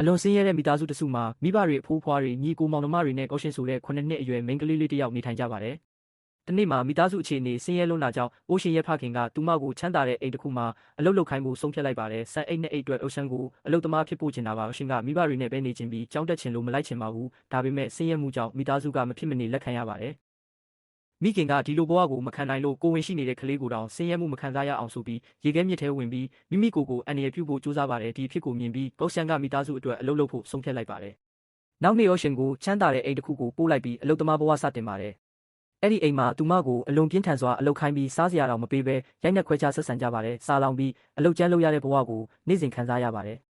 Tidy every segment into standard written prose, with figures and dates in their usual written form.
အလွန်ဆင်းရဲတဲ့မိသားစုတစ်စုမှာမိဘတွေအဖိုးဖွားတွေညီကိုမောင်နှမတွေနဲ့ကောင်းရှင်ဆိုတဲ့9နှစ်အရွယ်မိန်းကလေးလေးတစ်ယောက်နေထိုင်ကြပါတယ်။တနေ့မှာမိသားစုအခြေအနေဆင်းရဲလွန်းတာကြောင့်အိုရှင်ရဲ့ဖခင်ကသူမကိုချမ်းသာတဲ့အိမ်တစ်ခုမှာအလုပ်လုပ်ခိုင်းဖို့ဆုံးဖြတ်လိုက်ပါတယ်။ဆန်အိတ်နဲ့အိတ်အတွက်အိုရှင်ကိုအလုပ်သမားဖြစ်ဖို့ချင်တာပါ။အိုရှင်ကမိဘတွေနဲ့ပဲနေချင်ပြီးကြောင်းတက်ချင်လို့မလိုက်ချင်ပါဘူး။ဒါပေမဲ့ဆင်းရဲမှုကြောင့်မိသားစုကမဖြစ်မနေလက်ခံရပါတယ်။မိခင်ကဒီလိုဘဝကိုမခံနိုင်လို့ကိုဝင်ရှိနေတဲ့ကလေးကိုတောင်ဆင်းရဲမှုမခံစားရအောင်ဆိုပြီးရေခဲမြစ်ထဲဝင်ပြီးမိမိကိုယ်ကိုအန္တရာယ်ပြုဖို့ကြိုးစားပါတယ်။ဒီအဖြစ်ကိုမြင်ပြီးကောရှန်ကမိသားစုအတွက်အလုပ်လုပ်ဖို့ဆုံးဖြတ်လိုက်ပါတယ်။နောက်နေ့အော်ရှင်ကိုချမ်းသာတဲ့အိမ်တစ်ခုကိုပို့လိုက်ပြီးအလုပ်သမားဘဝစတင်ပါတယ်။အဲ့ဒီအိမ်မှာသူမကိုအလွန်ပြင်းထန်စွာအလုပ်ခိုင်းပြီးစားစရာတောင်မပေးဘဲရိုက်နှက်ခွဲခြားဆက်ဆံကြပါတယ်။စားလောင်ပြီးအလုပ်ကျန်းလုပ်ရတဲ့ဘဝကိုနေ့စဉ်ခံစားရပါတယ်။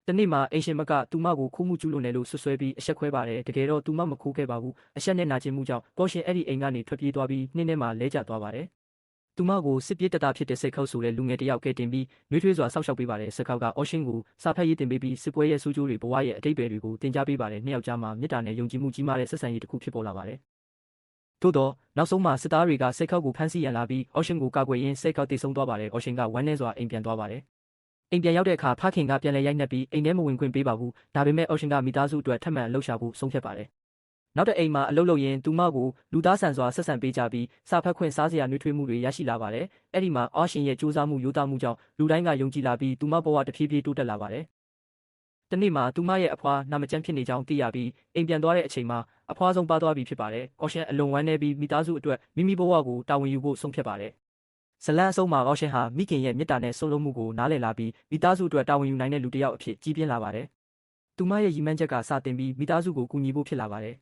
တနေ့မှာအိမ်ရှင်မကသူမကိုခိုးမှုကျူးလွန်တယ်လို့ဆွဆွဲပြီးအဆက်ခွဲပါတယ်။တကယ်တော့သူမမခိုးခဲ့ပါဘူး။အဆက်နဲ့နာကျင်မှုကြောင့်ကောရှင်အဲ့ဒီအိမ်ကနေထွက်ပြေးသွားပြီးနှင်းထဲမှာလဲကျသွားပါတယ်။သူမကိုစစ်ပြေးတပ်သားဖြစ်တဲ့စိတ်ခောက်ဆိုတဲ့လူငယ်တစ်ယောက်ကဲတင်ပြီးနှွေးထွေးစွာစောက်ရှောက်ပေးပါတယ်။စကောက်ကအော်ရှင်ကိုစာဖတ်ရေးတင်ပေးပြီးစစ်ပွဲရဲ့ဆိုးကျိုးတွေဘဝရဲ့အတိတ်ပဲတွေကိုတင်ကြားပေးပါတယ်။နှစ်ယောက်ကြားမှာမေတ္တာနဲ့ယုံကြည်မှုကြီးမားတဲ့ဆက်ဆံရေးတစ်ခုဖြစ်ပေါ်လာပါတယ်။သို့တော့နောက်ဆုံးမှာစစ်သားတွေကစိတ်ခောက်ကိုဖမ်းဆီးရန်လာပြီးအော်ရှင်ကိုကာကွယ်ရင်းစိတ်ခောက်တိတ်ဆုံးသွားပါတယ်။အော်ရှင်ကဝမ်းနည်းစွာအိမ်ပြန်သွားပါတယ်။အိမ်ပြန်ရောက်တဲ့အခါဖခင်ကပြန်လဲရိုက်နှက်ပြီးအိမ်ထဲမဝင်ခွင့်ပေးပါဘူး။ဒါပေမဲ့အော်ရှင်ကမိသားစုအတွက်ထပ်မံလှုပ်ရှားဖို့ဆုံးဖြတ်ပါတယ်။နောက်တဲ့အိမ်မှာအလုပ်လုပ်ရင်းသူမကိုလူသားဆန်စွာဆက်ဆံပေးကြပြီးစာဖတ်ခွင့်စားစရာနှွေးထွေးမှုတွေရရှိလာပါတယ်။အဲ့ဒီမှာအော်ရှင်ရဲ့ကြိုးစားမှုရိုးသားမှုကြောင့်လူတိုင်းကယုံကြည်လာပြီးသူမဘဝတဖြည်းဖြည်းတိုးတက်လာပါတယ်။တနေ့မှာသူမရဲ့အဖွားနာမကျန်းဖြစ်နေကြောင်းသိရပြီးအိမ်ပြန်သွားတဲ့အချိန်မှာအဖွားဆုံးပါသွားပြီဖြစ်ပါတယ်။အော်ရှင်အလွန်ဝမ်းနည်းပြီးမိသားစုအတွက်မိမိဘဝကိုတာဝန်ယူဖို့ဆုံးဖြတ်ပါတယ်။ဇလန်အဆုံးမှာအော်ရှင်ဟာမိခင်ရဲ့မေတ္တာနဲ့ဆုံးလုံးမှုကိုနားလည်လာပြီးမိသားစုအတွက်တာဝန်ယူနိုင်တဲ့လူတစ်ယောက်အဖြစ်ကြီးပြင်းလာပါတယ်။သူမရဲ့ရည်မှန်းချက်ကစတင်ပြီးမိသားစုကိုကူညီဖို့ဖြစ်လာပါတယ်